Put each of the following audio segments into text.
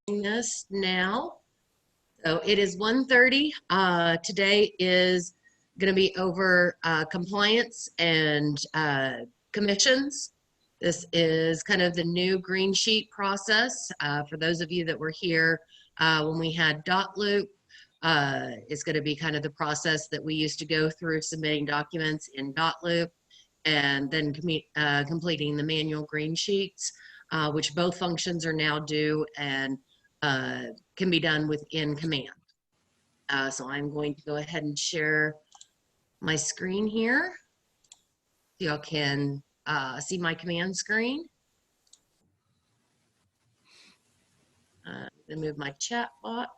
This now. So it is 1:30. Today is going to be over compliance and commissions. This is kind of the new green sheet process. For those of you that were here when we had dot loop, it's going to be kind of the process that we used to go through submitting documents in dot loop and then completing the manual green sheets, which both functions are now due and can be done within command. So I'm going to go ahead and share my screen here. Y'all can see my command screen. I'm going to move my chat box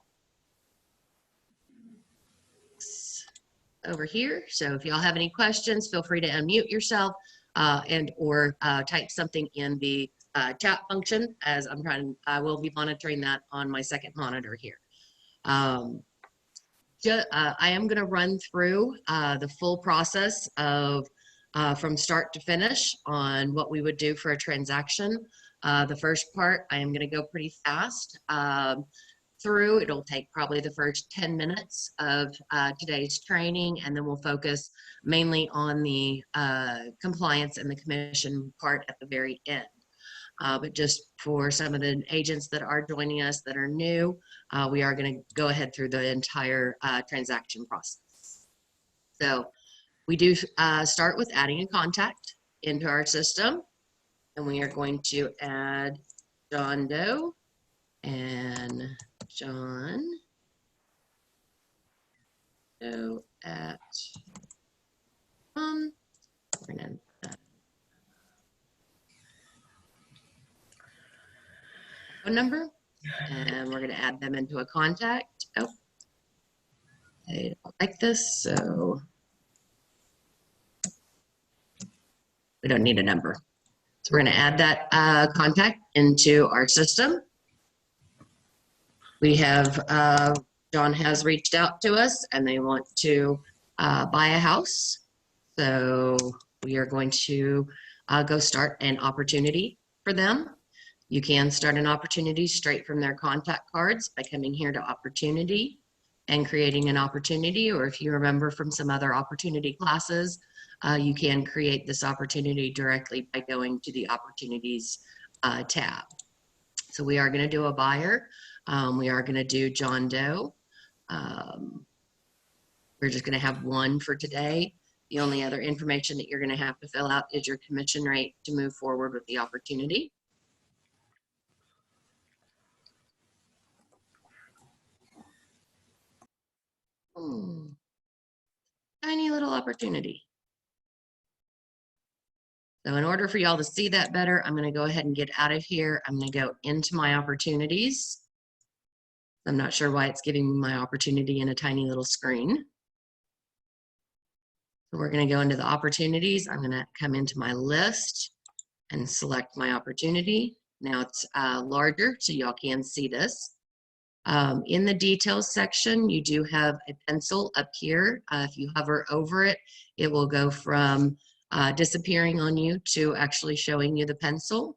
over here. So if y'all have any questions, feel free to unmute yourself and or type something in the chat function as I will be monitoring that on my second monitor here. I am going to run through the full process of from start to finish on what we would do for a transaction. The first part, I am going to go pretty fast through. It'll take probably the first 10 minutes of today's training, and then we'll focus mainly on the compliance and the commission part at the very end. But just for some of the agents that are joining us that are new, we are going to go ahead through the entire transaction process. So we do start with adding a contact into our system, and we are going to add John Doe and John Doe at we're gonna phone number, and we're going to add them into a contact. Oh, I don't like this, so we don't need a number. So we're going to add that contact into our system. We have, John has reached out to us and they want to buy a house. So we are going to go start an opportunity for them. You can start an opportunity straight from their contact cards by coming here to opportunity and creating an opportunity, or if you remember from some other opportunity classes, you can create this opportunity directly by going to the opportunities tab. So we are going to do a buyer. We are going to do John Doe. We're just going to have one for today. The only other information that you're going to have to fill out is your commission rate to move forward with the opportunity. Tiny little opportunity. So in order for y'all to see that better, I'm going to go ahead and get out of here. I'm going to go into my opportunities. I'm not sure why it's giving me my opportunity in a tiny little screen. So we're going to go into the opportunities. I'm going to come into my list and select my opportunity. Now it's larger, so y'all can see this. In the details section, you do have a pencil up here. If you hover over it, it will go from disappearing on you to actually showing you the pencil.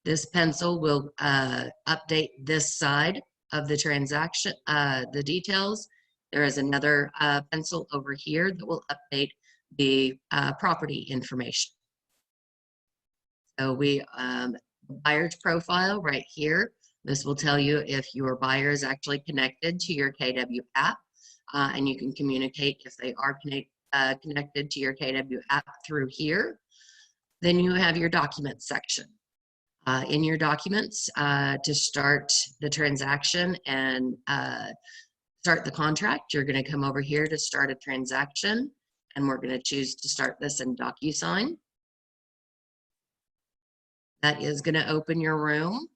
This pencil will update this side of the transaction, the details. There is another pencil over here that will update the property information. So we, buyer's profile right here. This will tell you if your buyer is actually connected to your KW app, and you can communicate if they are connected to your KW app through here. Then you have your documents section. In your documents, to start the transaction and start the contract, you're going to come over here to start a transaction, and we're going to choose to start this in DocuSign. That is going to open your room.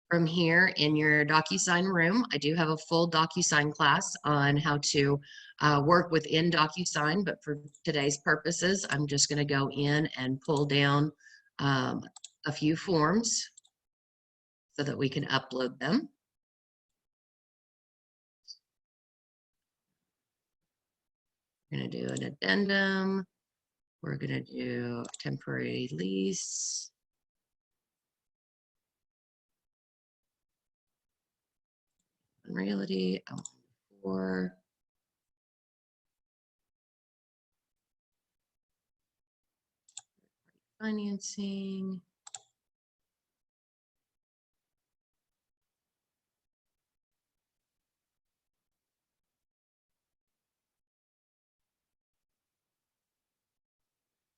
From here in your DocuSign room, I do have a full DocuSign class on how to work within DocuSign, but for today's purposes, I'm just going to go in and pull down a few forms so that we can upload them. We're going to do an addendum. We're going to do a temporary lease. Realty, for financing.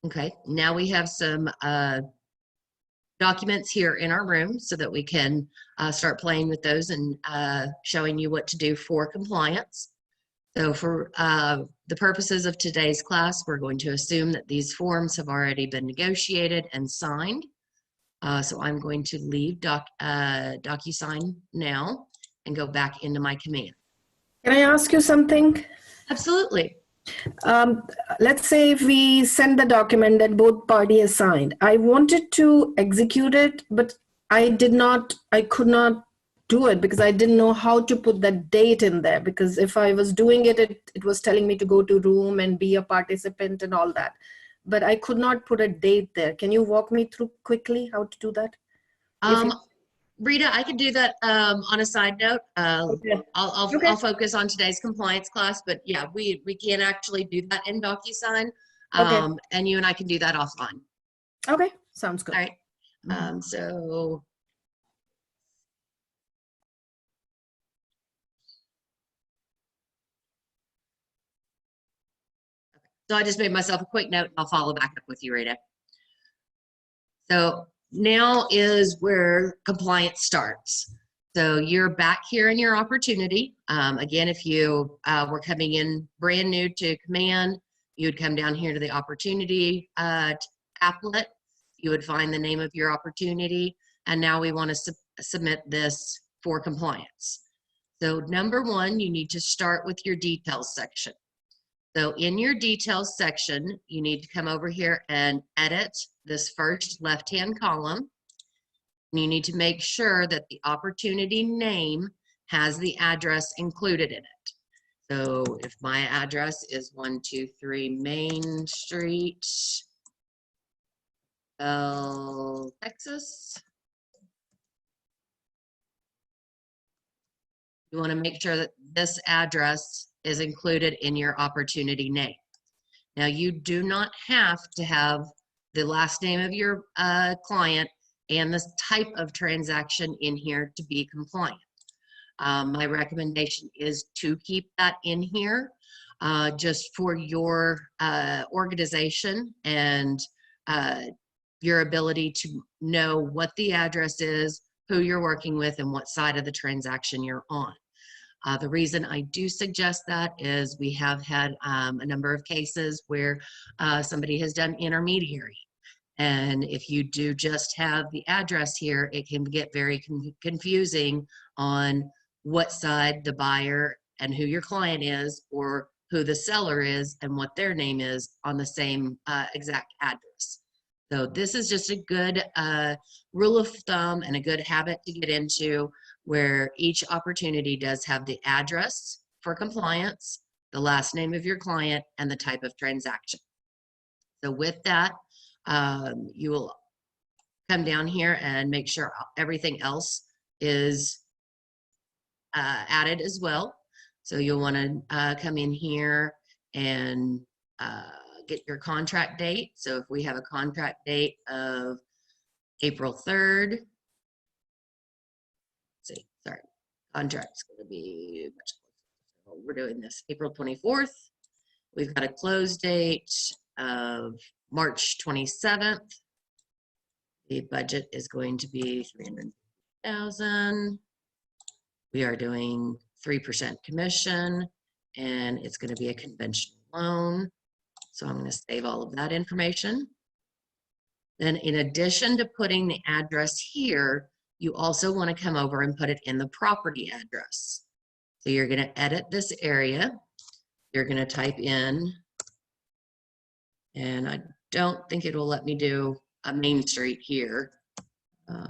Okay, now we have some documents here in our room so that we can start playing with those and showing you what to do for compliance. So for the purposes of today's class, we're going to assume that these forms have already been negotiated and signed. So I'm going to leave DocuSign now and go back into my command. Can I ask you something? Absolutely. Let's say if we send the document that both parties signed. I wanted to execute it, but I could not do it because I didn't know how to put that date in there, because if I was doing it, it was telling me to go to room and be a participant and all that. But I could not put a date there. Can you walk me through quickly how to do that? Rita, I could do that on a side note. Okay. I'll focus on today's compliance class, but yeah, we can actually do that in DocuSign, and you and I can do that offline. Okay, sounds good. All right. So I just made myself a quick note. I'll follow back up with you, Rita. So now is where compliance starts. So you're back here in your opportunity. Again, if you were coming in brand new to Command, you would come down here to the opportunity applet. You would find the name of your opportunity. And now we want to submit this for compliance. So number one, you need to start with your details section. So in your details section, you need to come over here and edit this first left-hand column. And you need to make sure that the opportunity name has the address included in it. So if my address is 123 Main Street, Texas, you want to make sure that this address is included in your opportunity name. Now, you do not have to have the last name of your client and this type of transaction in here to be compliant. My recommendation is to keep that in here just for your organization and your ability to know what the address is, who you're working with, and what side of the transaction you're on. The reason I do suggest that is we have had a number of cases where somebody has done intermediary. And if you do just have the address here, it can get very confusing on what side the buyer and who your client is, or who the seller is and what their name is on the same exact address. So this is just a good rule of thumb and a good habit to get into, where each opportunity does have the address for compliance, the last name of your client, and the type of transaction. So with that, you will come down here and make sure everything else is added as well. So you'll want to come in here and get your contract date. So if we have a contract date of April 3rd, let's see, sorry, contract's going to be much closer. We're doing this April 24th. We've got a close date of March 27th. The budget is going to be $300,000. We are doing 3% commission, and it's going to be a conventional loan. So I'm going to save all of that information. Then in addition to putting the address here, You also want to come over and put it in the property address. So you're going to edit this area. You're going to type in, and I don't think it will let me do a Main Street here. There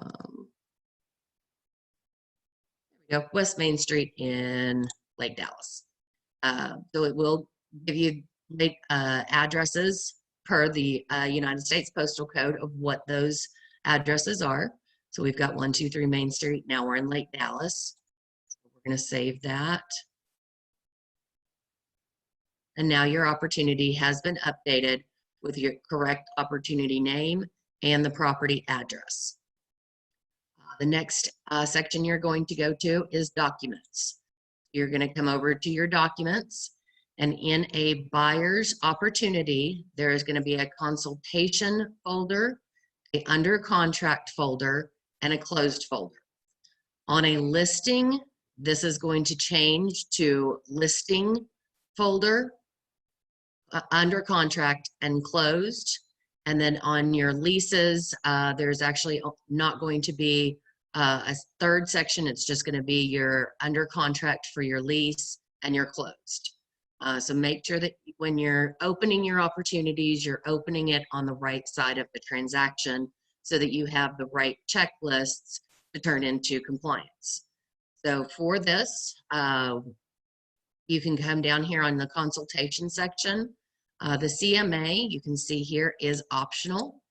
we go, West Main Street in Lake Dallas. So it will give you addresses per the United States Postal Code of what those addresses are. So we've got 123 Main Street. Now we're in Lake Dallas. So we're going to save that. And now your opportunity has been updated with your correct opportunity name and the property address. The next section you're going to go to is documents. You're going to come over to your documents, and in a buyer's opportunity, there is going to be a consultation folder, a under contract folder, and a closed folder. On a listing, this is going to change to listing folder, under contract, and closed. And then on your leases, there's actually not going to be a third section. It's just going to be your under contract for your lease and your closed. So make sure that when you're opening your opportunities, you're opening it on the right side of the transaction so that you have the right checklists to turn into compliance. So for this, you can come down here on the consultation section. The CMA, you can see here, is optional.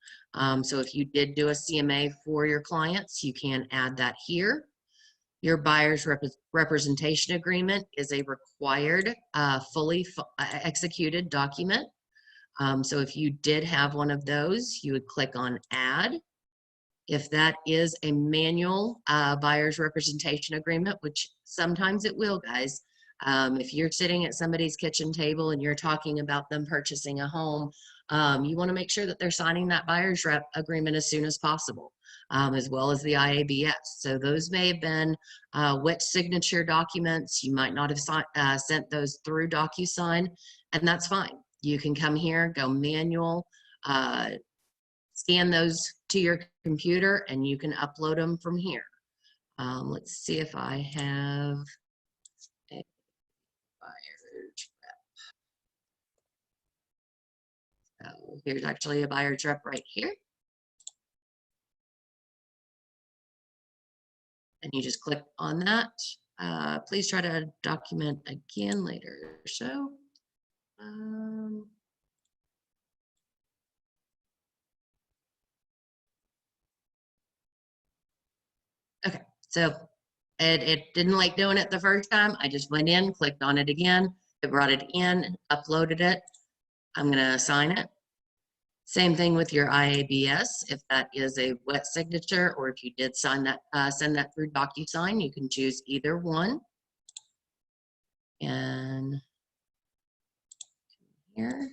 So if you did do a CMA for your clients, you can add that here. Your buyer's representation agreement is a required, fully executed document. So if you did have one of those, you would click on add. If that is a manual buyer's representation agreement, which sometimes it will, guys. If you're sitting at somebody's kitchen table and you're talking about them purchasing a home, you want to make sure that they're signing that buyer's rep agreement as soon as possible, as well as the IABS. So those may have been wet signature documents. You might not have sent those through DocuSign, and that's fine. You can come here, go manual, scan those to your computer, and you can upload them from here. Let's see if I have a buyer's rep. So here's actually a buyer's rep right here. And you just click on that. Please try to document again later. So, okay, so it didn't like doing it the first time. I just went in, clicked on it again. It brought it in, uploaded it. I'm going to assign it. Same thing with your IABS. If that is a wet signature, or if you did sign that, send that through DocuSign, you can choose either one. And here,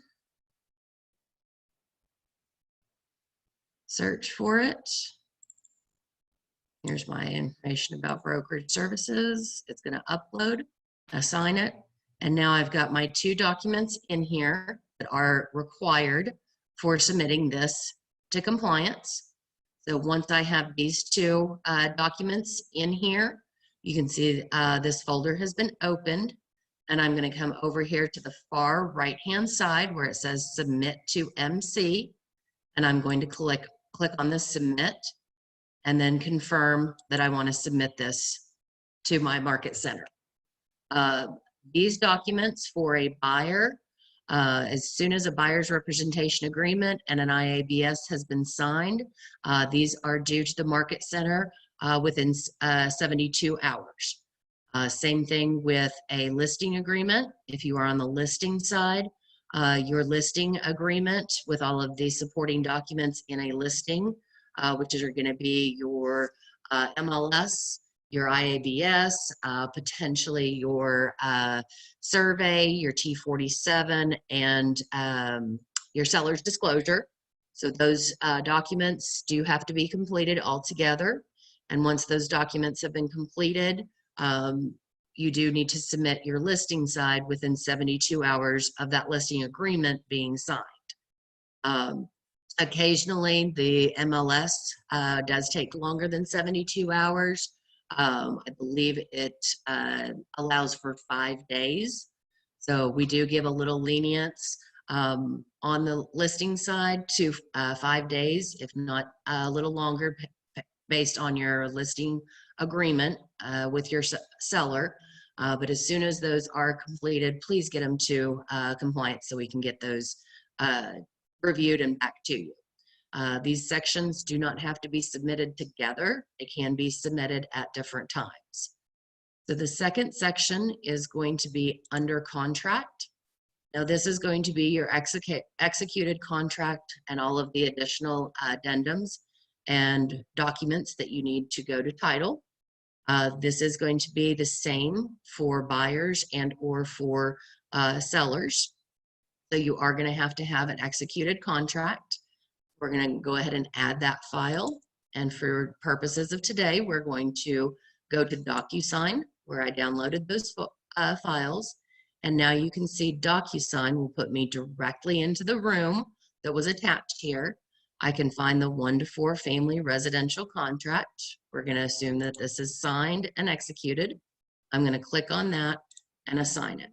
search for it. Here's my information about brokerage services. It's going to upload, assign it. And now I've got my two documents in here that are required for submitting this to compliance. So once I have these two documents in here, you can see this folder has been opened, and I'm going to come over here to the far right-hand side where it says Submit to MC, and I'm going to click on the Submit, and then confirm that I want to submit this to my market center. These documents for a buyer, as soon as a buyer's representation agreement and an IABS has been signed, these are due to the market center within 72 hours. Same thing with a listing agreement. If you are on the listing side, your listing agreement with all of the supporting documents in a listing, which are going to be your MLS, your IABS, potentially your survey, your T47, and your seller's disclosure. So those documents do have to be completed all together. And once those documents have been completed, you do need to submit your listing side within 72 hours of that listing agreement being signed. Occasionally, the MLS does take longer than 72 hours. I believe it allows for 5 days. So we do give a little lenience on the listing side to 5 days, if not a little longer, based on your listing agreement with your seller. But as soon as those are completed, please get them to compliance so we can get those reviewed and back to you. These sections do not have to be submitted together. They can be submitted at different times. So the second section is going to be under contract. Now this is going to be your executed contract and all of the additional addendums and documents that you need to go to title. This is going to be the same for buyers and or for sellers. So you are going to have an executed contract. We're going to go ahead and add that file. And for purposes of today, we're going to go to DocuSign, where I downloaded those files. And now you can see DocuSign will put me directly into the room that was attached here. I can find the 1 to 4 family residential contract. We're going to assume that this is signed and executed. I'm going to click on that and assign it.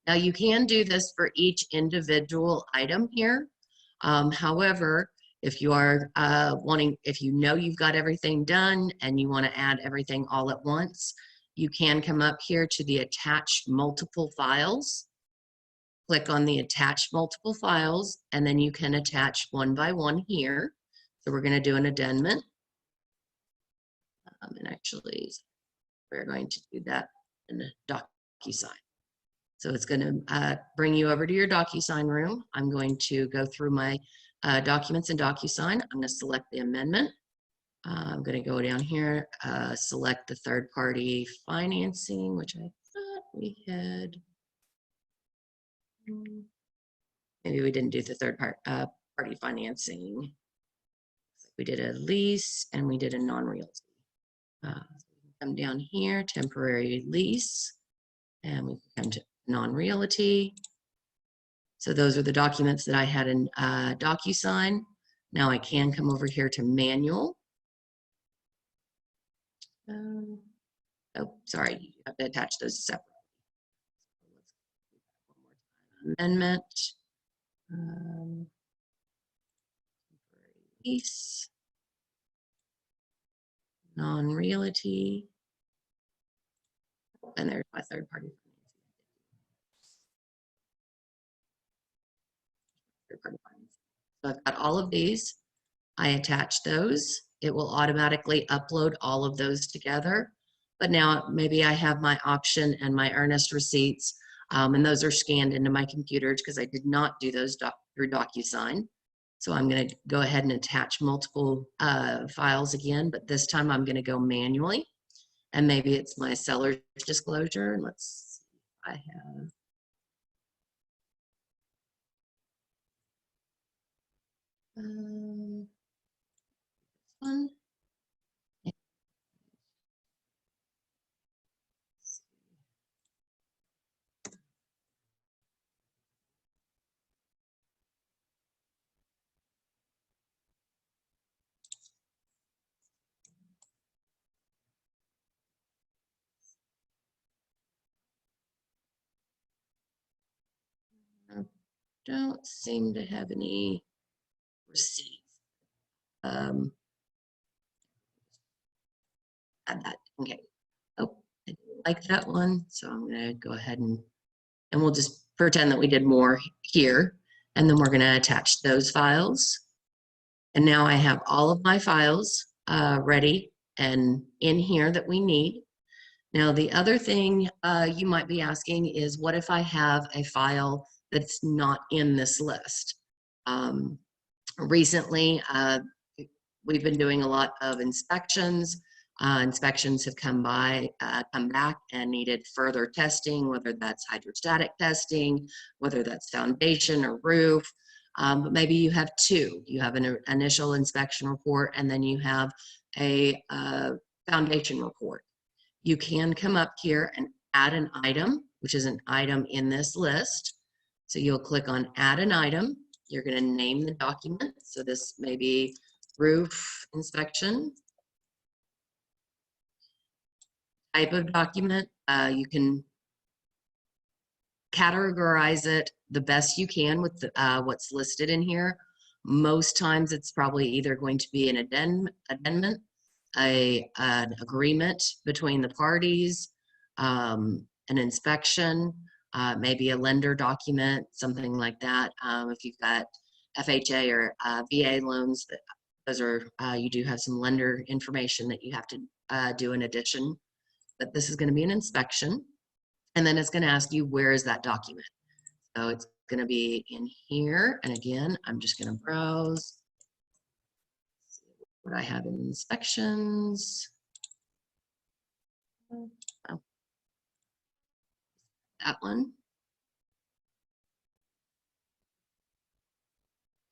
Now you can do this for each individual item here. However, if you are if you know you've got everything done and you want to add everything all at once, you can come up here to the attach multiple files, click on the attach multiple files, and then you can attach one by one here. So we're going to do an addendum. And actually, we're going to do that in the DocuSign. So it's going to bring you over to your DocuSign room. I'm going to go through my documents in DocuSign. I'm going to select the amendment. I'm going to go down here, select the third-party financing, which I thought we had. Maybe we didn't do the third-party financing. We did a lease and we did a non-realty. Come down here, temporary lease, and we can come to non-realty. So those are the documents that I had in DocuSign. Now I can come over here to manual. Oh, sorry, you have to attach those separately. Amendment. Lease. Non-realty. And there's my third party. So I've got all of these. I attach those. It will automatically upload all of those together. But now maybe I have my auction and my earnest receipts, and those are scanned into my computer because I did not do those through DocuSign. So I'm going to go ahead and attach multiple files again, but this time I'm going to go manually. And maybe it's my seller's disclosure. And let's see if I have. One. I don't seem to have any receipts. Add that. Okay. Oh, I didn't like that one, so I'm going to go ahead and we'll just pretend that we did more here, and then we're going to attach those files. And now I have all of my files ready and in here that we need. Now, the other thing you might be asking is, what if I have a file that's not in this list? Recently, we've been doing a lot of inspections. Inspections have come back and needed further testing, whether that's hydrostatic testing, whether that's foundation or roof. But maybe you have two. You have an initial inspection report, and then you have a foundation report. You can come up here and add an item, which is an item in this list. So you'll click on add an item. You're going to name the document. So this may be roof inspection. Type of document, you can categorize it the best you can with what's listed in here. Most times it's probably either going to be an addendum, an agreement between the parties, an inspection, maybe a lender document, something like that. If you've got FHA or VA loans, those are you do have some lender information that you have to do in addition. But this is going to be an inspection, and then it's going to ask you where is that document. So it's going to be in here, and again, I'm just going to browse. See what I have in inspections. Oh, that one.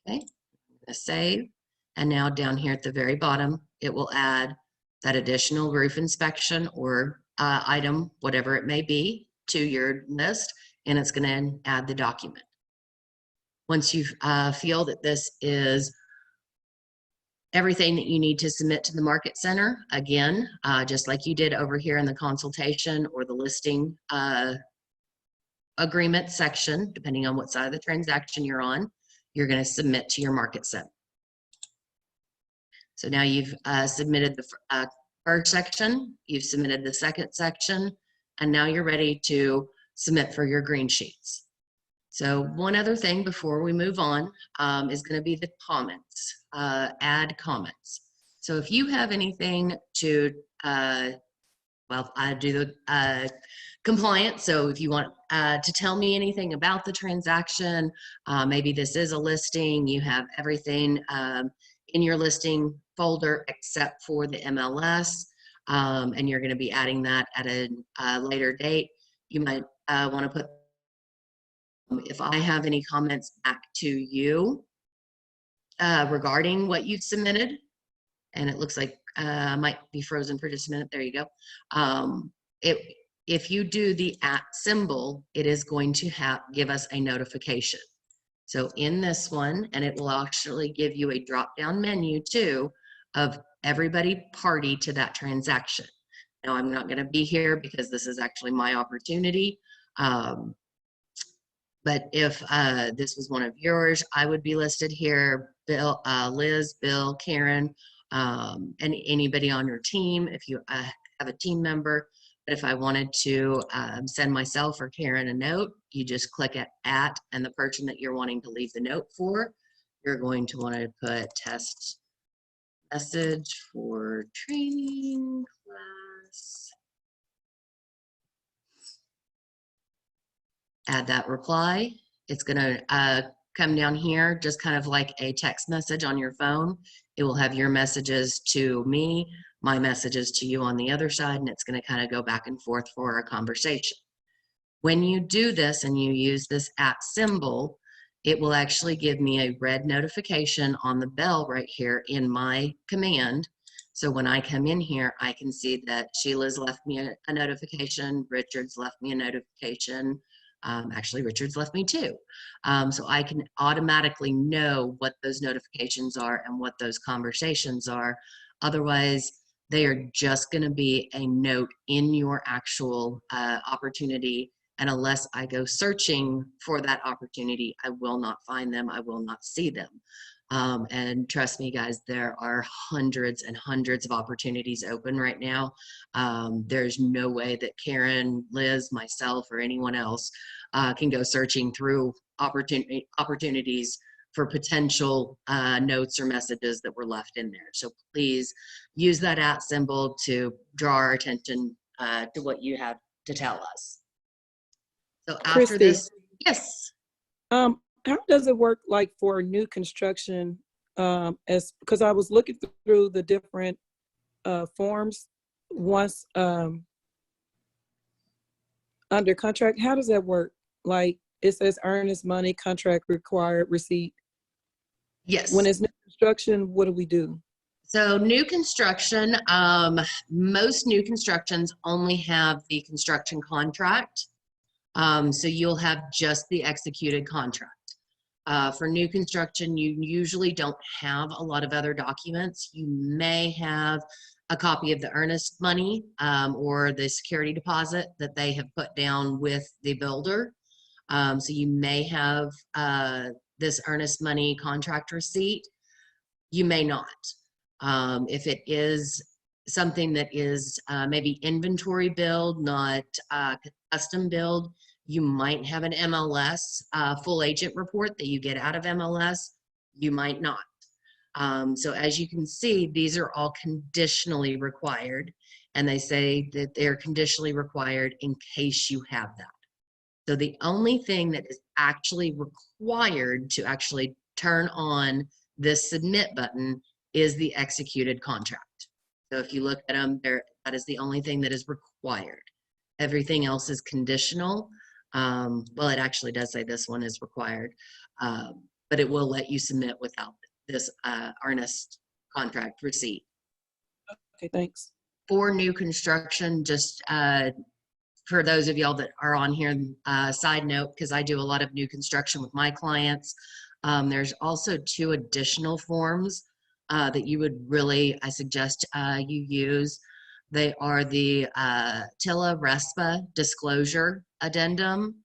Okay, I'm going to save, and now down here at the very bottom, it will add that additional roof inspection or item, whatever it may be, to your list, and it's going to add the document. Once you feel that this is everything that you need to submit to the market center, again, just like you did over here in the consultation or the listing agreement section, depending on what side of the transaction you're on, you're going to submit to your market center. So now you've submitted the first section, you've submitted the second section, and now you're ready to submit for your green sheets. So one other thing before we move on is going to be the comments, add comments. So if you have anything to, well, I do the compliance. So if you want to tell me anything about the transaction, maybe this is a listing, you have everything in your listing folder except for the MLS, and you're going to be adding that at a later date. You might want to put, if I have any comments back to you regarding what you've submitted, and it looks like I might be frozen for just a minute. There you go. If you do the @ symbol, it is going to give us a notification. So in this one, and it will actually give you a drop-down menu too of everybody party to that transaction. Now I'm not going to be here because this is actually my opportunity. But if this was one of yours, I would be listed here, Bill, Liz, Bill, Karen, and anybody on your team if you have a team member. But if I wanted to send myself or Karen a note, you just click at and the person that you're wanting to leave the note for, you're going to want to put test message for training class. Add that reply. It's going to come down here just kind of like a text message on your phone. It will have your messages to me, my messages to you on the other side, and it's going to kind of go back and forth for a conversation. When you do this and you use this @ symbol, it will actually give me a red notification on the bell right here in my command. So when I come in here, I can see that Sheila's left me a notification, Richard's left me a notification. Actually, Richard's left me too. So I can automatically know what those notifications are and what those conversations are. Otherwise, they are just going to be a note in your actual opportunity. And unless I go searching for that opportunity, I will not find them. I will not see them. And trust me, guys, there are hundreds and hundreds of opportunities open right now. There's no way that Karen, Liz, myself, or anyone else can go searching through opportunities for potential notes or messages that were left in there. So please use that @ symbol to draw our attention to what you have to tell us. So after Christy, this, yes. How does it work like for new construction? Because I was looking through the different forms once under contract. How does that work? Like it says earnest money, contract required, receipt. Yes. When it's new construction, what do we do? So new construction, most new constructions only have the construction contract. So you'll have just the executed contract. For new construction, you usually don't have a lot of other documents. You may have a copy of the earnest money or the security deposit that they have put down with the builder. So you may have this earnest money contract receipt. You may not. If it is something that is maybe inventory build, not custom build, you might have an MLS full agent report that you get out of MLS. You might not. So as you can see, these are all conditionally required, and they say that they're conditionally required in case you have that. So the only thing that is actually required to actually turn on this submit button is the executed contract. So if you look at them, that is the only thing that is required. Everything else is conditional. Well, it actually does say this one is required, but it will let you submit without this earnest contract receipt. Okay, thanks. For new construction, just for those of y'all that are on here, side note, because I do a lot of new construction with my clients, there's also 2 additional forms that you would really, I suggest you use. They are the TILA RESPA disclosure addendum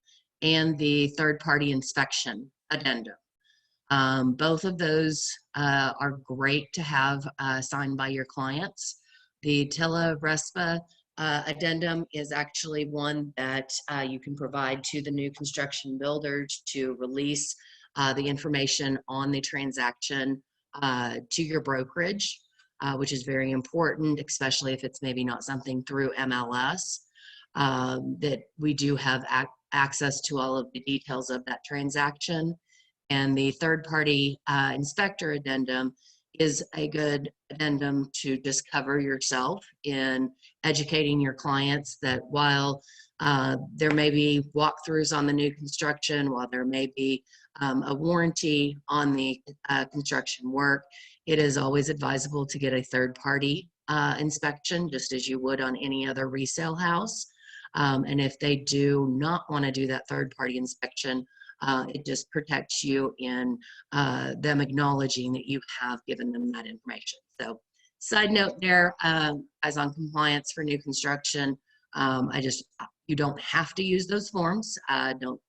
and the third-party inspection addendum. Both of those are great to have signed by your clients. The TILA RESPA addendum is actually one that you can provide to the new construction builders to release the information on the transaction to your brokerage, which is very important, especially if it's maybe not something through MLS, that we do have access to all of the details of that transaction. And the third-party inspector addendum is a good addendum to just cover yourself in educating your clients that while there may be walkthroughs on the new construction, while there may be a warranty on the construction work, it is always advisable to get a third-party inspection, just as you would on any other resale house. And if they do not want to do that third-party inspection, it just protects you in them acknowledging that you have given them that information. So side note there, as on compliance for new construction, you don't have to use those forms. Don't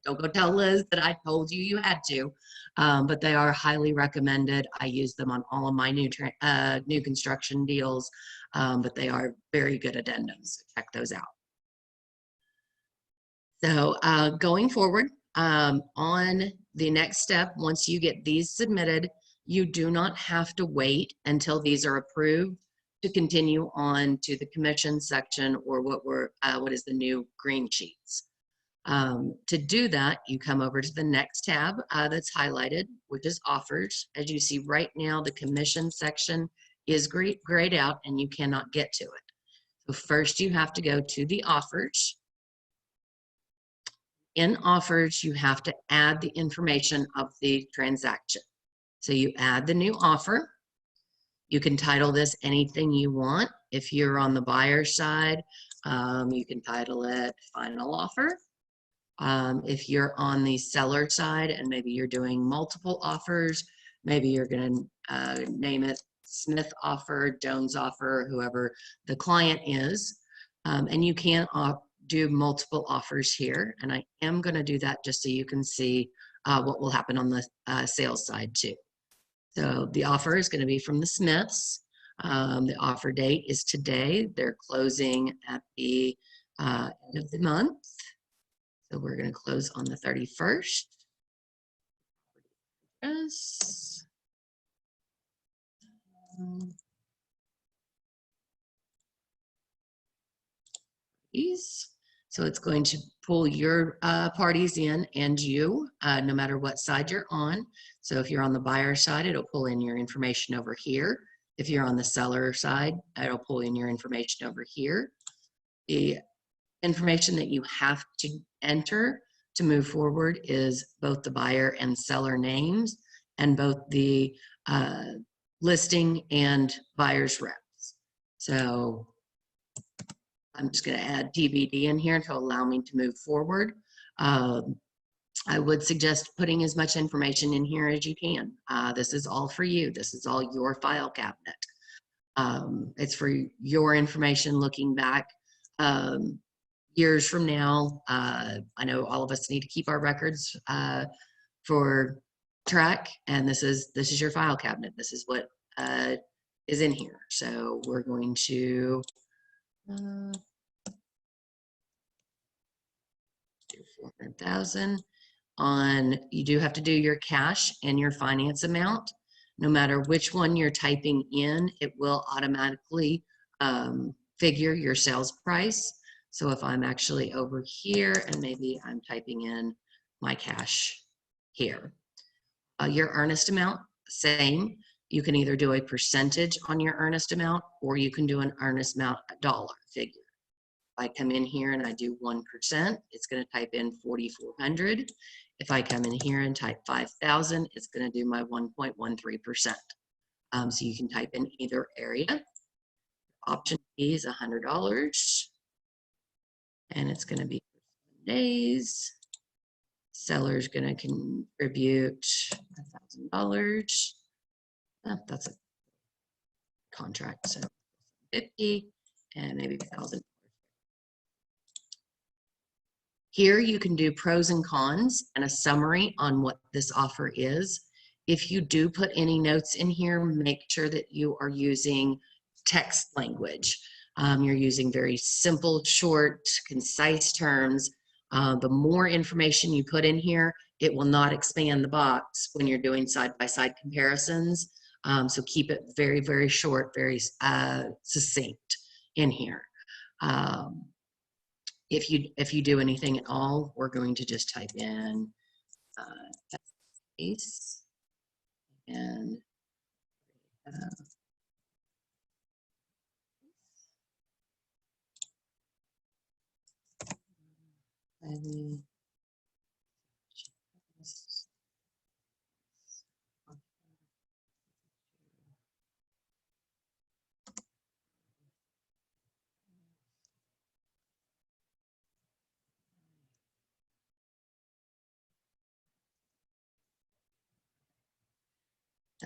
go tell Liz that I told you you had to, but they are highly recommended. I use them on all of my new construction deals, but they are very good addendums. So check those out. So going forward, on the next step, once you get these submitted, you do not have to wait until these are approved to continue on to the commission section or what is the new green sheets. To do that, you come over to the next tab that's highlighted, which is offers. As you see right now, the commission section is grayed out and you cannot get to it. So first you have to go to the offers. In offers, you have to add the information of the transaction. So you add the new offer. You can title this anything you want. If you're on the buyer side, you can title it final offer. If you're on the seller side and maybe you're doing multiple offers, maybe you're going to name it Smith offer, Jones offer, whoever the client is. And you can do multiple offers here, and I am going to do that just so you can see what will happen on the sales side too. So the offer is going to be from the Smiths. The offer date is today. They're closing at the end of the month. So we're going to close on the 31st. Yes. So it's going to pull your parties in and you, no matter what side you're on. So if you're on the buyer side, it'll pull in your information over here. If you're on the seller side, it'll pull in your information over here. The information that you have to enter to move forward is both the buyer and seller names and both the listing and buyer's reps. So I'm just going to add TBD in here to allow me to move forward. I would suggest putting as much information in here as you can. This is all for you. This is all your file cabinet. It's for your information looking back years from now. I know all of us need to keep our records for track, and this is your file cabinet. This is what is in here. So we're going to do 400,000 on. You do have to do your cash and your finance amount. No matter which one you're typing in, it will automatically figure your sales price. So if I'm actually over here and maybe I'm typing in my cash here, your earnest amount, same. You can either do a percentage on your earnest amount, or you can do an earnest amount dollar figure. If I come in here and I do 1%, it's going to type in 4,400. If I come in here and type 5,000, it's going to do my 1.13%. So you can type in either area. Option B is $100, and it's going to be 7 days. Seller's going to contribute $1,000. That's a contract, so 50 and maybe 1,000. Here you can do pros and cons and a summary on what this offer is. If you do put any notes in here, make sure that you are using text language. You're using very simple, short, concise terms. The more information you put in here, it will not expand the box when you're doing side-by-side comparisons. So keep it very, very short, very succinct in here. If you do anything at all, we're going to just type in space and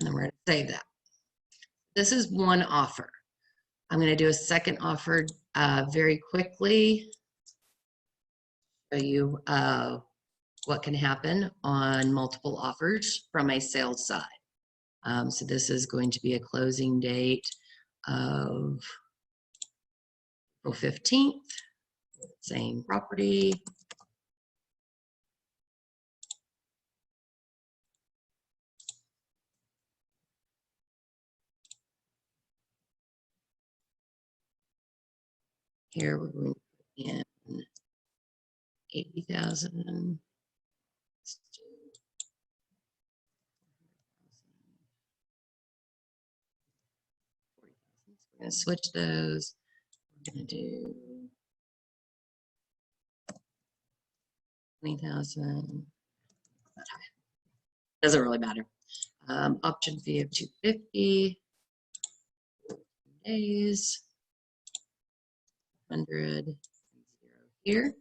then we're going to save that. This is one offer. I'm going to do a second offer very quickly. Show you what can happen on multiple offers from a sales side. So this is going to be a closing date of April 15th, same property. Here we're going to put in 80,000. We're going to switch those. We're going to do 20,000. Doesn't really matter. Option fee of 250 days. 100 here.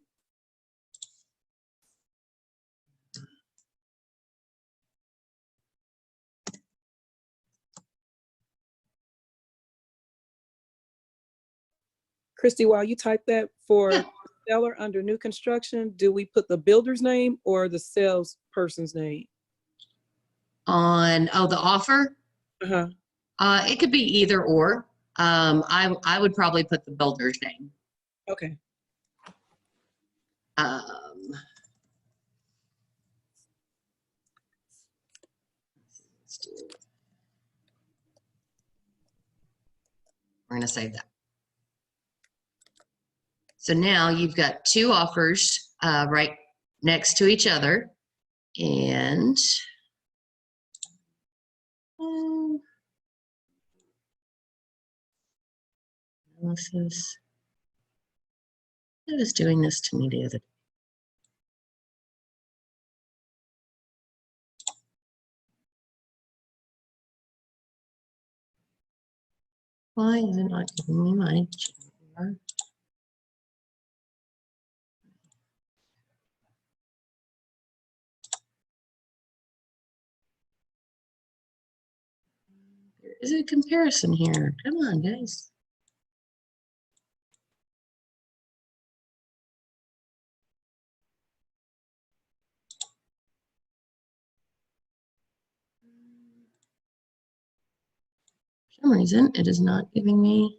Christy, while you type that for seller under new construction, do we put the builder's name or the salesperson's name? On, oh, the offer? Uh-huh. It could be either or. I would probably put the builder's name. Okay. We're going to save that. So now you've got two offers right next to each other, and analysis. It was doing this to me the other day. Why is it not giving me my GR? is a comparison here. Come on, guys. For some reason, it is not giving me.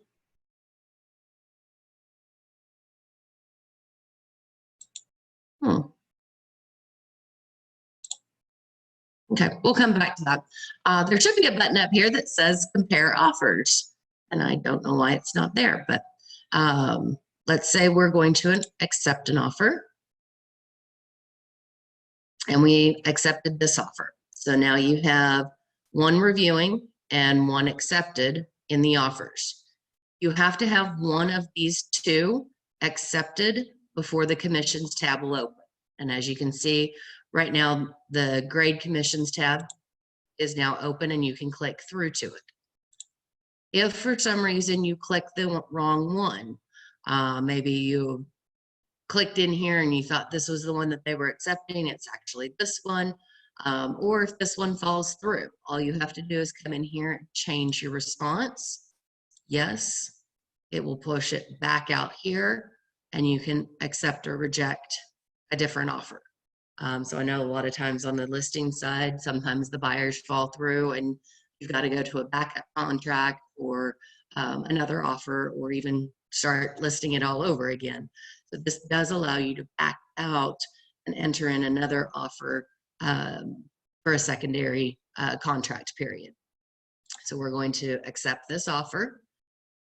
Okay, we'll come back to that. There should be a button up here that says compare offers. And I don't know why it's not there, but let's say we're going to accept an offer. And we accepted this offer. So now you have one reviewing and one accepted in the offers. You have to have one of these two accepted before the commissions tab will open. And as you can see right now, the grade commissions tab is now open and you can click through to it. If for some reason you click the wrong one, maybe you clicked in here and you thought this was the one that they were accepting, it's actually this one. Or if this one falls through, all you have to do is come in here and change your response. Yes, it will push it back out here and you can accept or reject a different offer. So I know a lot of times on the listing side, sometimes the buyers fall through and you've got to go to a backup contract or another offer, or even start listing it all over again. So this does allow you to back out and enter in another offer for a secondary contract period. So we're going to accept this offer.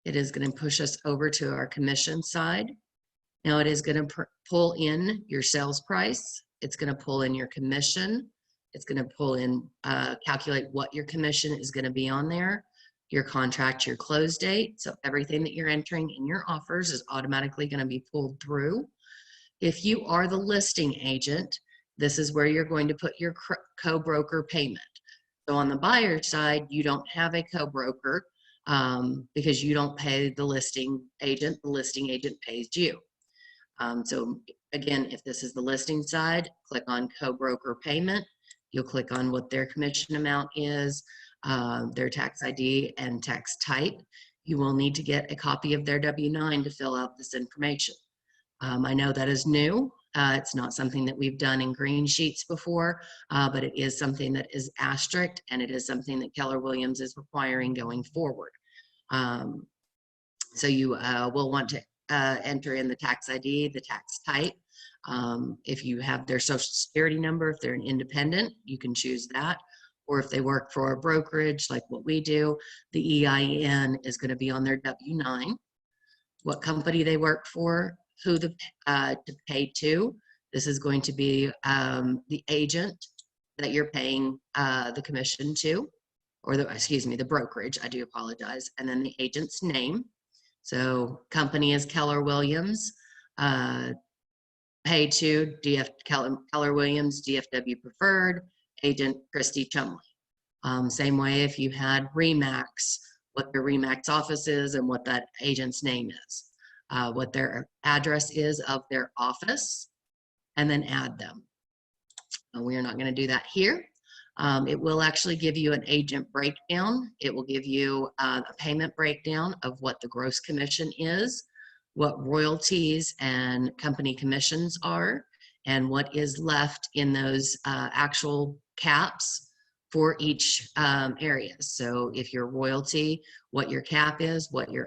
It is going to push us over to our commission side. Now it is going to pull in your sales price. It's going to pull in your commission. It's going to pull in, calculate what your commission is going to be on there, your contract, your close date. So everything that you're entering in your offers is automatically going to be pulled through. If you are the listing agent, this is where you're going to put your co-broker payment. So on the buyer side, you don't have a co-broker because you don't pay the listing agent pays you. So again, if this is the listing side, click on co-broker payment. You'll click on what their commission amount is, their tax ID and tax type. You will need to get a copy of their W-9 to fill out this information. I know that is new. It's not something that we've done in green sheets before, but it is something that is asterisked, and it is something that Keller Williams is requiring going forward. So you will want to enter in the tax ID, the tax type. If you have their social security number, if they're an independent, you can choose that. Or if they work for a brokerage like what we do, the EIN is going to be on their W-9, what company they work for, who to pay to. This is going to be the agent that you're paying the commission to, or the brokerage, I do apologize, and then the agent's name. So company is Keller Williams, pay to Keller Williams, DFW Preferred, agent Christy Chumley. Same way if you had Remax, what their Remax office is and what that agent's name is, what their address is of their office, and then add them. We are not going to do that here. It will actually give you an agent breakdown. It will give you a payment breakdown of what the gross commission is, what royalties and company commissions are, and what is left in those actual caps for each area. So if your royalty, what your cap is, what your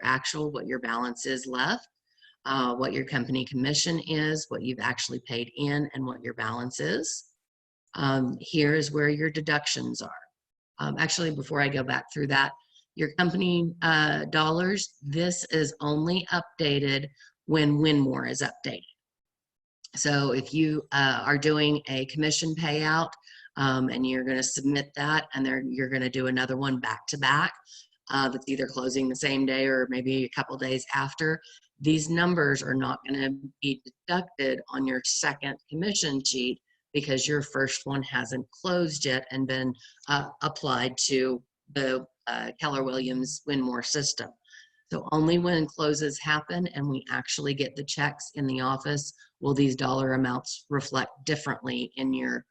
balance is left, what your company commission is, what you've actually paid in, and what your balance is. Here is where your deductions are. Actually, before I go back through that, your company dollars, this is only updated when Win-More is updated. So if you are doing a commission payout and you're going to submit that, and you're going to do another one back to back, that's either closing the same day or maybe a couple days after, these numbers are not going to be deducted on your second commission sheet because your first one hasn't closed yet and been applied to the Keller Williams Win-More system. So only when closes happen and we actually get the checks in the office will these dollar amounts reflect differently in your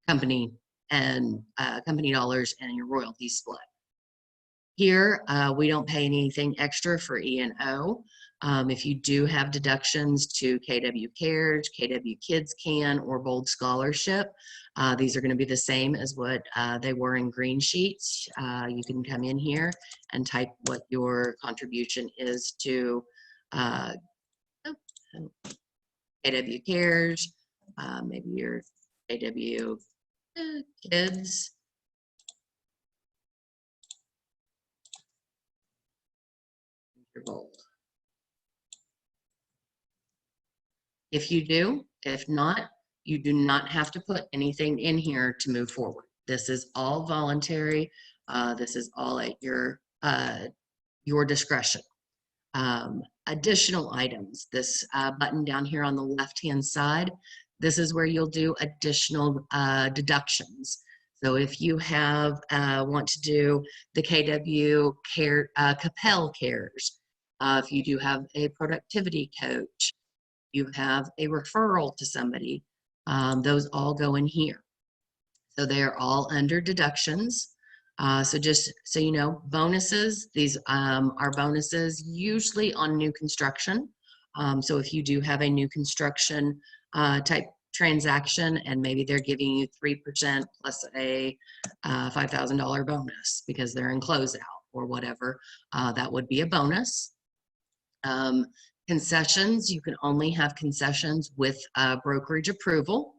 company and company dollars and your royalty split. Here, we don't pay anything extra for E&O. If you do have deductions to KW Cares, KW Kids Can, or Bold Scholarship, these are going to be the same as what they were in green sheets. You can come in here and type what your contribution is to KW Cares, maybe your KW Kids. Your Bold. If you do, if not, you do not have to put anything in here to move forward. This is all voluntary. This is all at your discretion. Additional items, this button down here on the left-hand side, this is where you'll do additional deductions. So if you have want to do the KW Care, Capel Cares, if you do have a productivity coach, you have a referral to somebody, those all go in here. So they're all under deductions. So just so you know, bonuses, these are bonuses usually on new construction. So if you do have a new construction type transaction and maybe they're giving you 3% plus a $5,000 bonus because they're in closeout or whatever, that would be a bonus. Concessions, you can only have concessions with brokerage approval.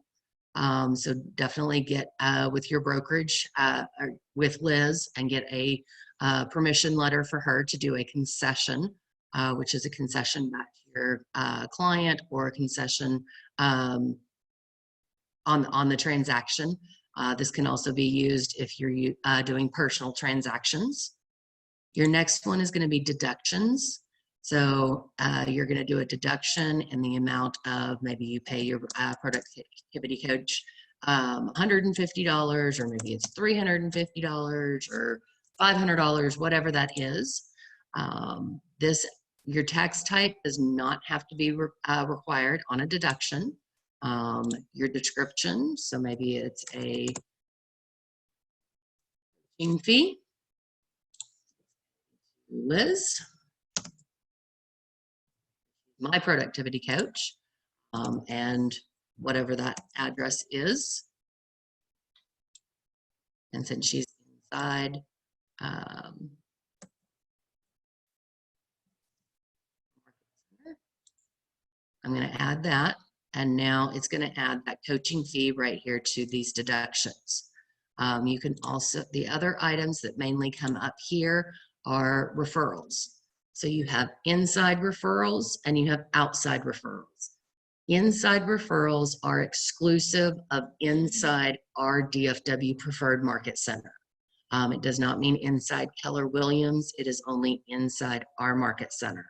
So definitely get with your brokerage, or with Liz, and get a permission letter for her to do a concession, which is a concession back to your client or a concession on the transaction. This can also be used if you're doing personal transactions. Your next one is going to be deductions. So you're going to do a deduction in the amount of, maybe you pay your productivity coach $150, or maybe it's $350 or $500, whatever that is. Your tax type does not have to be required on a deduction. Your description, so maybe it's a fee. Liz, my productivity coach, and whatever that address is. And since she's inside, I'm going to add that. And now it's going to add that coaching fee right here to these deductions. You can also, the other items that mainly come up here are referrals. So you have inside referrals and you have outside referrals. Inside referrals are exclusive of inside our DFW Preferred Market Center. It does not mean inside Keller Williams. It is only inside our market center.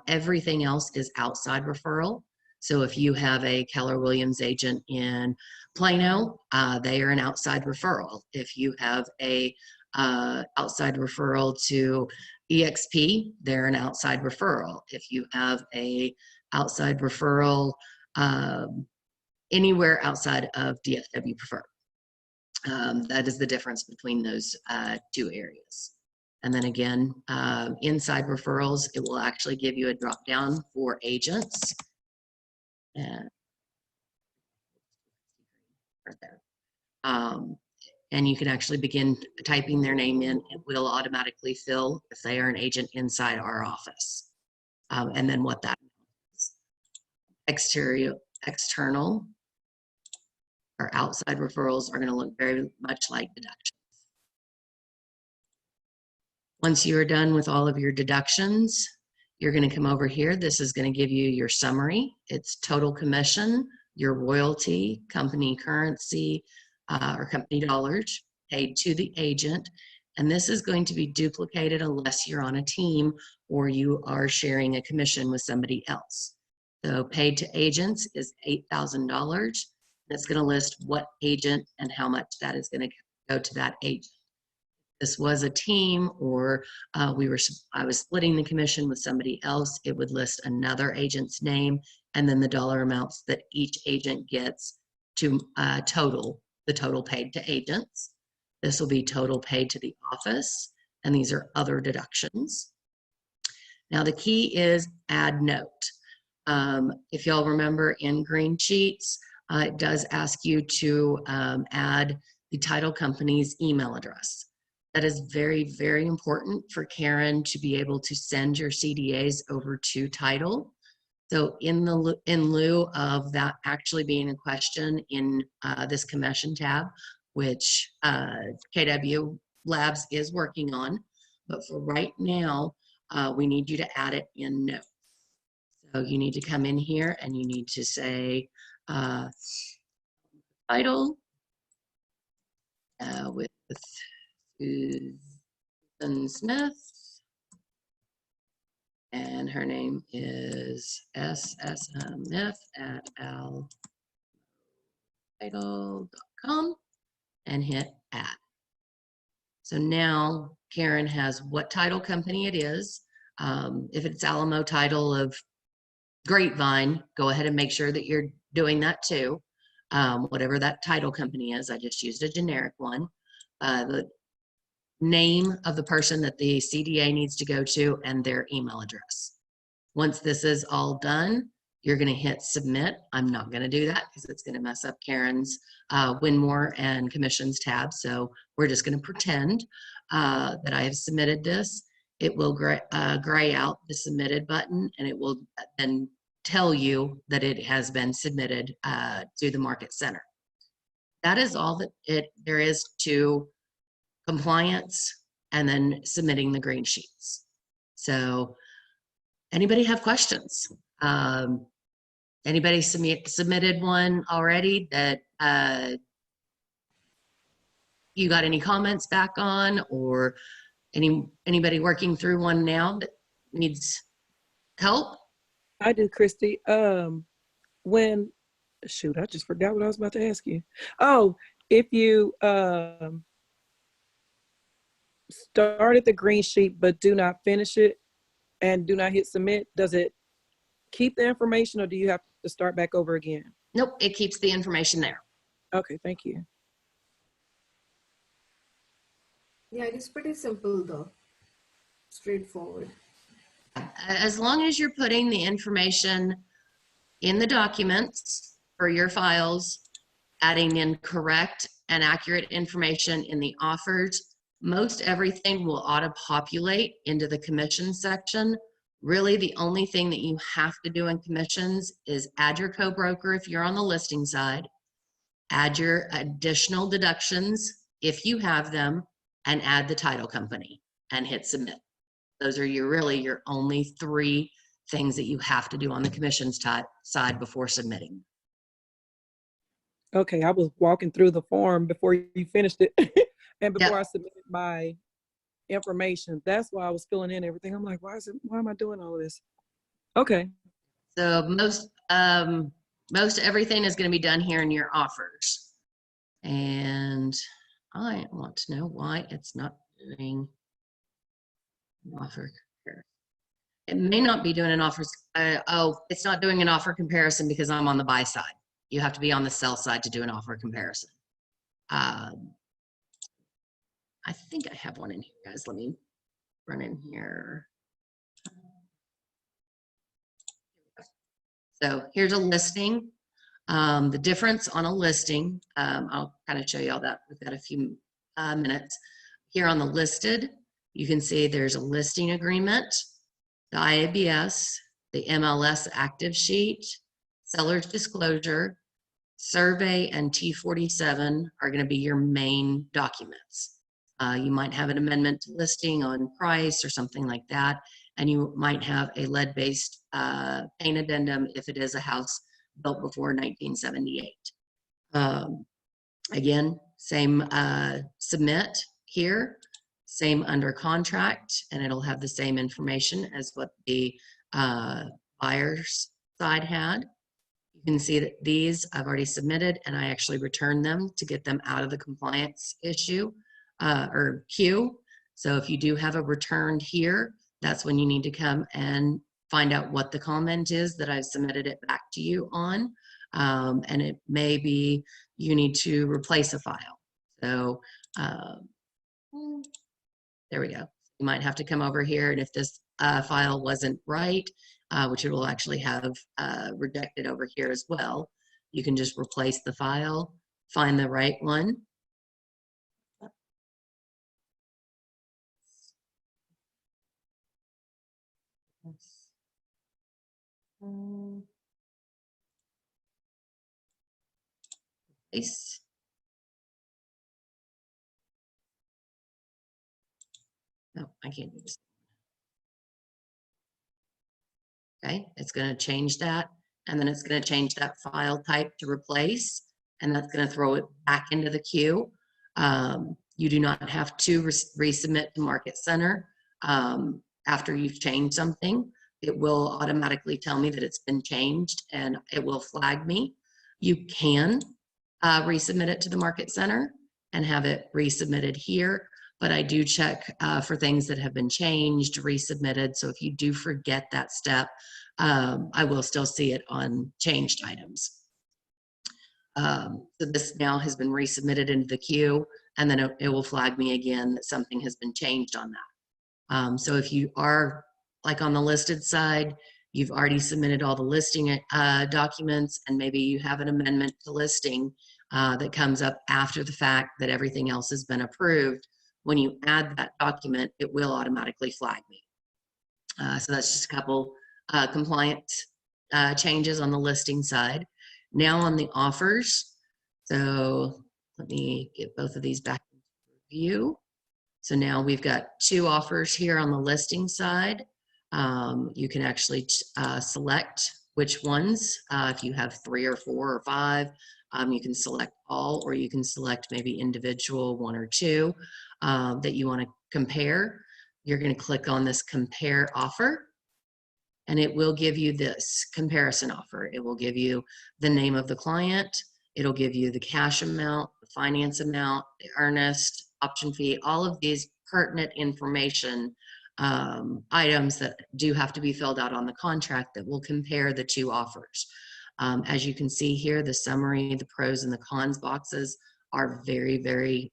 Everything else is outside referral. So if you have a Keller Williams agent in Plano, they are an outside referral. If you have a outside referral to EXP, they're an outside referral. If you have a outside referral anywhere outside of DFW Preferred, that is the difference between those two areas. And then again, inside referrals, it will actually give you a drop down for agents. And right there. And you can actually begin typing their name in. It will automatically fill if they are an agent inside our office. And then what that is. External or outside referrals are going to look very much like deductions. Once you are done with all of your deductions, you're going to come over here. This is going to give you your summary. It's total commission, your royalty, company currency, or company dollars paid to the agent. And this is going to be duplicated unless you're on a team or you are sharing a commission with somebody else. So paid to agents is $8,000. That's going to list what agent and how much that is going to go to that agent. This was a team, or I was splitting the commission with somebody else, it would list another agent's name and then the dollar amounts that each agent gets to the total paid to agents. This will be total paid to the office. and these are other deductions. Now the key is add note. If y'all remember in green sheets, it does ask you to add the title company's email address. That is very, very important for Karen to be able to send your CDAs over to title. So in lieu of that actually being a question in this commission tab, which KW Labs is working on, but for right now, we need you to add it in notes. So you need to come in here and you need to say title with Susan Smith, and her name is SSMF at altitle.com, and hit add. So now Karen has what title company it is. If it's Alamo Title of Grapevine, go ahead and make sure that you're doing that too. Whatever that title company is, I just used a generic one. The name of the person that the CDA needs to go to and their email address. Once this is all done, you're going to hit submit. I'm not going to do that because it's going to mess up Karen's Win More and Commissions tab. So we're just going to pretend that I have submitted this. It will gray out the submitted button, and it will then tell you that it has been submitted to the Market Center. That is all that there is to compliance and then submitting the green sheets. So anybody have questions? Anybody submitted one already that you got any comments back on, or anybody working through one now that needs help? I do, Christy. Shoot, I just forgot what I was about to ask you. Oh, if you started the green sheet but do not finish it and do not hit submit, does it keep the information, or do you have to start back over again? Nope, it keeps the information there. Okay, thank you. Yeah, it is pretty simple though. Straightforward. As long as you're putting the information in the documents for your files, adding in correct and accurate information in the offers, most everything will auto-populate into the commission section. Really, the only thing that you have to do in commissions is add your co-broker if you're on the listing side, add your additional deductions if you have them, and add the title company and hit submit. Those are really your only three things that you have to do on the commissions side before submitting. Okay, I was walking through the form before you finished it and before I submitted my information. That's why I was filling in everything. I'm like, why am I doing all of this? Okay. So most everything is going to be done here in your offers. And I want to know why it's not doing an offer comparison. It may not be doing an offer. It's not doing an offer comparison because I'm on the buy side. You have to be on the sell side to do an offer comparison. I think I have one in here, guys. Let me run in here. So here's a listing. The difference on a listing, I'll kind of show you all that. We've got a few minutes. Here on the listed, you can see there's a listing agreement, the IABS, the MLS active sheet, seller's disclosure, survey, and T47 are going to be your main documents. You might have an amendment to listing on price or something like that, and you might have a lead-based paint addendum if it is a house built before 1978. Again, same submit here, same under contract, and it'll have the same information as what the buyer's side had. You can see that these I've already submitted, and I actually returned them to get them out of the compliance issue or queue. So if you do have a returned here, that's when you need to come and find out what the comment is that I've submitted it back to you on. And it may be you need to replace a file. So There we go. You might have to come over here, and if this file wasn't right, which it will actually have rejected over here as well, you can just replace the file, find the right one. Nice. No, I can't do this. Okay, it's going to change that, and then it's going to change that file type to replace, and that's going to throw it back into the queue. You do not have to resubmit to Market Center after you've changed something. It will automatically tell me that it's been changed, and it will flag me. You can resubmit it to the Market Center and have it resubmitted here, but I do check for things that have been changed, resubmitted. So if you do forget that step, I will still see it on changed items. So this now has been resubmitted into the queue, and then it will flag me again that something has been changed on that. So if you are like on the listed side, you've already submitted all the listing documents, and maybe you have an amendment to listing that comes up after the fact that everything else has been approved. When you add that document, it will automatically flag me. So that's just a couple compliance changes on the listing side. Now on the offers, so let me get both of these back into review. So now we've got 2 offers here on the listing side. You can actually select which ones. If you have 3 or 4 or 5, you can select all, or you can select maybe individual 1 or 2 that you want to compare. You're going to click on this compare offer, and it will give you this comparison offer. It will give you the name of the client. It'll give you the cash amount, the finance amount, the earnest, option fee, all of these pertinent information items that do have to be filled out on the contract that will compare the 2 offers. As you can see here, the summary, the pros and the cons boxes are very, very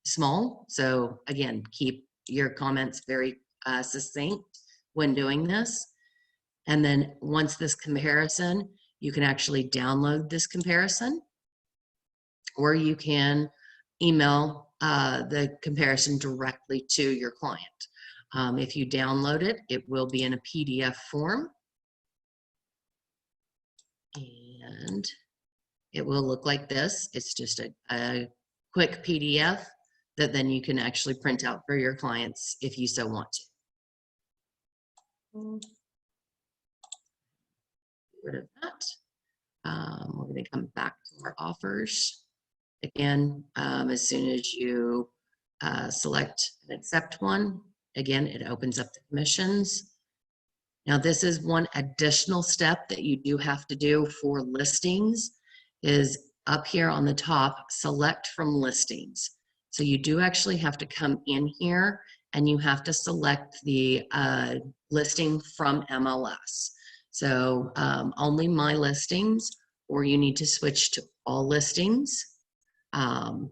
small. So again, keep your comments very succinct when doing this. And then once this comparison, you can actually download this comparison, or you can email the comparison directly to your client. If you download it, it will be in a PDF form, and it will look like this. It's just a quick PDF that then you can actually print out for your clients if you so want to. Get rid of that. We're going to come back to our offers. Again, as soon as you select and accept one, again, it opens up the commissions. Now, this is one additional step that you do have to do for listings, is up here on the top, select from listings. So you do actually have to come in here and you have to select the listing from MLS. So only my listings, or you need to switch to all listings. 9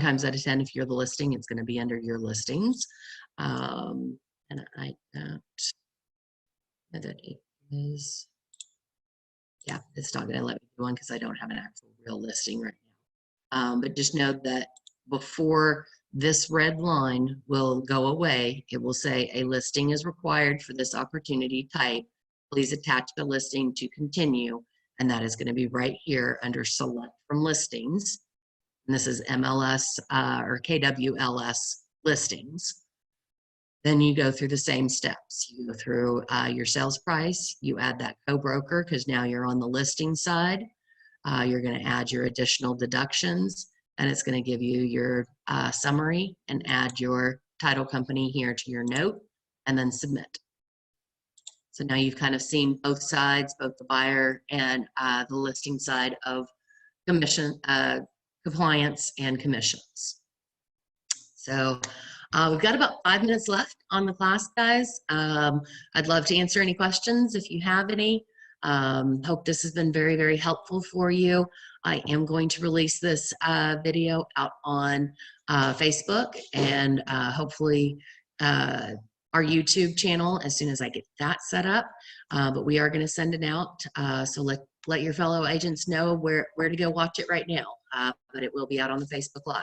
times out of 10, if you're the listing, it's going to be under your listings. And I don't know that it is. Yeah, it's not going to let me do one because I don't have an actual real listing right now. But just know that before this red line will go away, it will say a listing is required for this opportunity type. Please attach the listing to continue. And that is going to be right here under select from listings. And this is MLS or KWLS listings. Then you go through the same steps. You go through your sales price, you add that co-broker because now you're on the listing side. You're going to add your additional deductions, and it's going to give you your summary and add your title company here to your note, and then submit. So now you've kind of seen both sides, both the buyer and the listing side of commission, compliance and commissions. So we've got about 5 minutes left on the class, guys. I'd love to answer any questions if you have any. Hope this has been very, very helpful for you. I am going to release this video out on Facebook and hopefully our YouTube channel as soon as I get that set up. But we are going to send it out. So let your fellow agents know where to go watch it right now. But it will be out on the Facebook Live.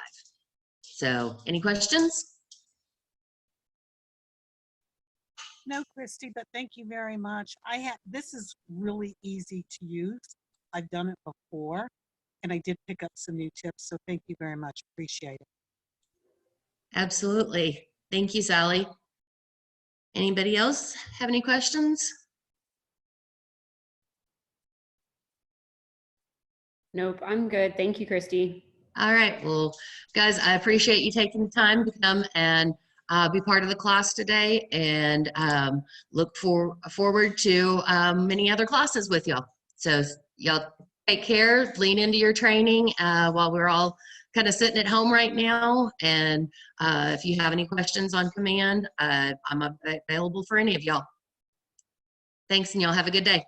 So any questions? No, Christy, but thank you very much. This is really easy to use. I've done it before, and I did pick up some new tips, so thank you very much. Appreciate it. Absolutely. Thank you, Sally. Anybody else have any questions? Nope, I'm good. Thank you, Christy. All right. Well, guys, I appreciate you taking the time to come and be part of the class today, and look forward to many other classes with y'all. So y'all take care, lean into your training while we're all kind of sitting at home right now. And if you have any questions on command, I'm available for any of y'all. Thanks, and y'all have a good day.